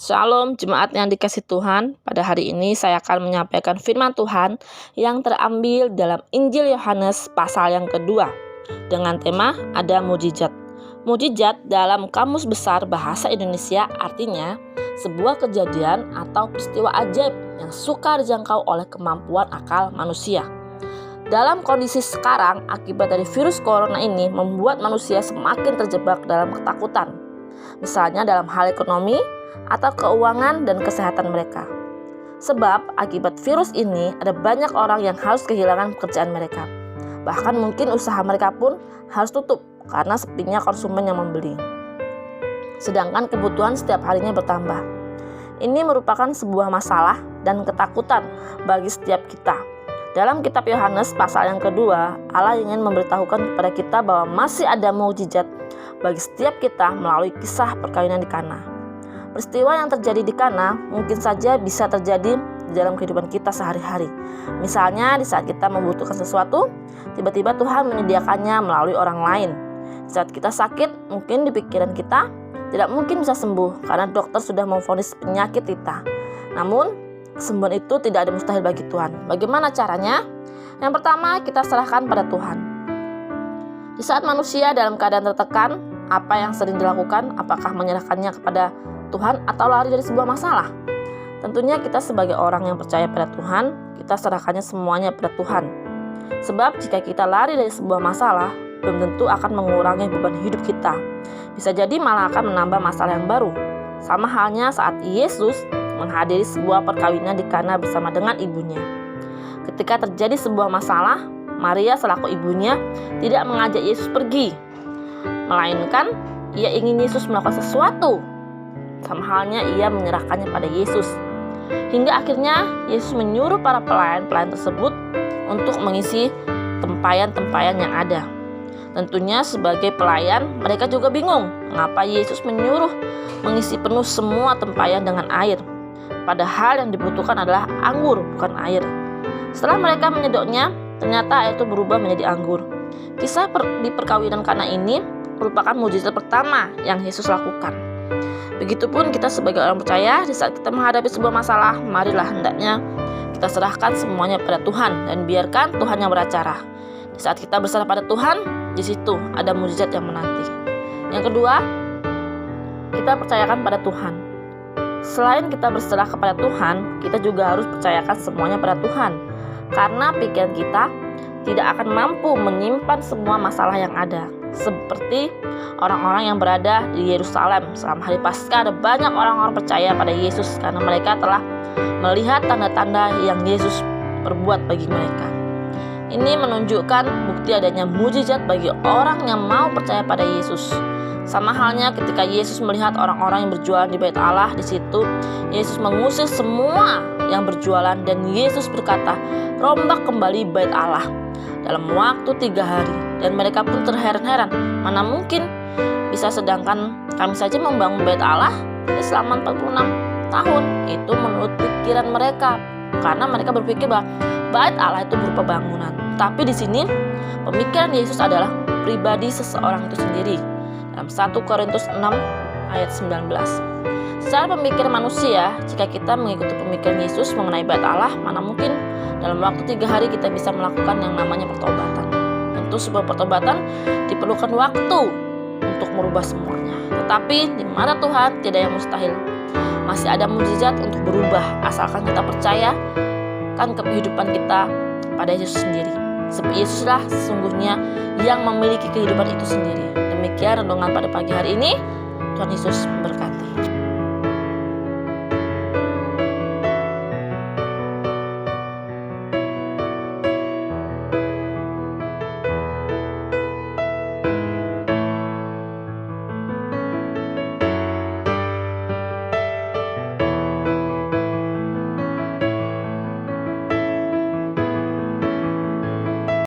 Shalom jemaat yang dikasih Tuhan. Pada hari ini saya akan menyampaikan firman Tuhan yang terambil dalam Injil Yohanes pasal yang kedua dengan tema ada mujizat. Mujizat dalam Kamus Besar Bahasa Indonesia artinya sebuah kejadian atau peristiwa ajaib yang sukar dijangkau oleh kemampuan akal manusia. Dalam kondisi sekarang, akibat dari virus corona ini membuat manusia semakin terjebak dalam ketakutan. Misalnya dalam hal ekonomi atau keuangan dan kesehatan mereka. Sebab akibat virus ini ada banyak orang yang harus kehilangan pekerjaan mereka. Bahkan mungkin usaha mereka pun harus tutup karena sepinya konsumen yang membeli. Sedangkan kebutuhan setiap harinya bertambah. Ini merupakan sebuah masalah dan ketakutan bagi setiap kita. Dalam kitab Yohanes pasal yang kedua, Allah ingin memberitahukan kepada kita bahwa masih ada mukjizat bagi setiap kita melalui kisah perkawinan di Kana. Peristiwa yang terjadi di Kana mungkin saja bisa terjadi di dalam kehidupan kita sehari-hari. Misalnya di saat kita membutuhkan sesuatu, tiba-tiba Tuhan menyediakannya melalui orang lain. Di saat kita sakit, mungkin di pikiran kita tidak mungkin bisa sembuh karena dokter sudah memvonis penyakit kita. Namun, kesembuhan itu tidak ada mustahil bagi Tuhan. Bagaimana caranya? Yang pertama, kita serahkan pada Tuhan. Di saat manusia dalam keadaan tertekan, apa yang sering dilakukan? Apakah menyerahkannya kepada Tuhan atau lari dari sebuah masalah? Tentunya kita sebagai orang yang percaya pada Tuhan, kita serahkannya semuanya pada Tuhan. Sebab jika kita lari dari sebuah masalah, belum tentu akan mengurangi beban hidup kita. Bisa jadi malah akan menambah masalah yang baru. Sama halnya saat Yesus menghadiri sebuah perkawinan di Kana bersama dengan ibunya. Ketika terjadi sebuah masalah, Maria selaku ibunya tidak mengajak Yesus pergi, melainkan ia ingin Yesus melakukan sesuatu. Sama halnya ia menyerahkannya pada Yesus. Hingga akhirnya Yesus menyuruh para pelayan-pelayan tersebut untuk mengisi tempayan-tempayan yang ada. Tentunya sebagai pelayan mereka juga bingung mengapa Yesus menyuruh mengisi penuh semua tempayan dengan air. Padahal yang dibutuhkan adalah anggur, bukan air. Setelah mereka menyedotnya, ternyata air itu berubah menjadi anggur. Kisah di perkawinan Kana ini merupakan mukjizat pertama yang Yesus lakukan. Begitupun kita sebagai orang percaya, di saat kita menghadapi sebuah masalah, marilah hendaknya kita serahkan semuanya pada Tuhan dan biarkan Tuhan yang beracara. Di saat kita berserah pada Tuhan, di situ ada mukjizat yang menanti. Yang kedua, kita percayakan pada Tuhan. Selain kita berserah kepada Tuhan, kita juga harus percayakan semuanya pada Tuhan. Karena pikiran kita tidak akan mampu menyimpan semua masalah yang ada. Seperti orang-orang yang berada di Yerusalem selama hari Paskah, ada banyak orang-orang percaya pada Yesus karena mereka telah melihat tanda-tanda yang Yesus perbuat bagi mereka. Ini menunjukkan bukti adanya mukjizat bagi orang yang mau percaya pada Yesus. Sama halnya ketika Yesus melihat orang-orang yang berjualan di Bait Allah, di situ Yesus mengusir semua yang berjualan dan Yesus berkata, "Rombak kembali Bait Allah." Dalam waktu 3 hari, dan mereka pun terheran-heran, mana mungkin bisa sedangkan kami saja membangun Bait Allah selama 46 tahun. Itu menurut pikiran mereka, karena mereka berpikir bahwa Bait Allah itu berupa bangunan. Tapi di sini pemikiran Yesus adalah pribadi seseorang itu sendiri. Dalam 1 Korintus 6 ayat 19. Secara pemikiran manusia, jika kita mengikuti pemikiran Yesus mengenai Bait Allah, mana mungkin dalam waktu 3 hari kita bisa melakukan yang namanya pertobatan. Tentu sebuah pertobatan diperlukan waktu untuk merubah semuanya. Tetapi di mana Tuhan tidak yang mustahil. Masih ada mukjizat untuk berubah asalkan kita percayakan kehidupan kita pada Yesus sendiri. Sebab Yesuslah sesungguhnya yang memiliki kehidupan itu sendiri. Demikian renungan pada pagi hari ini. Tuhan Yesus memberkati.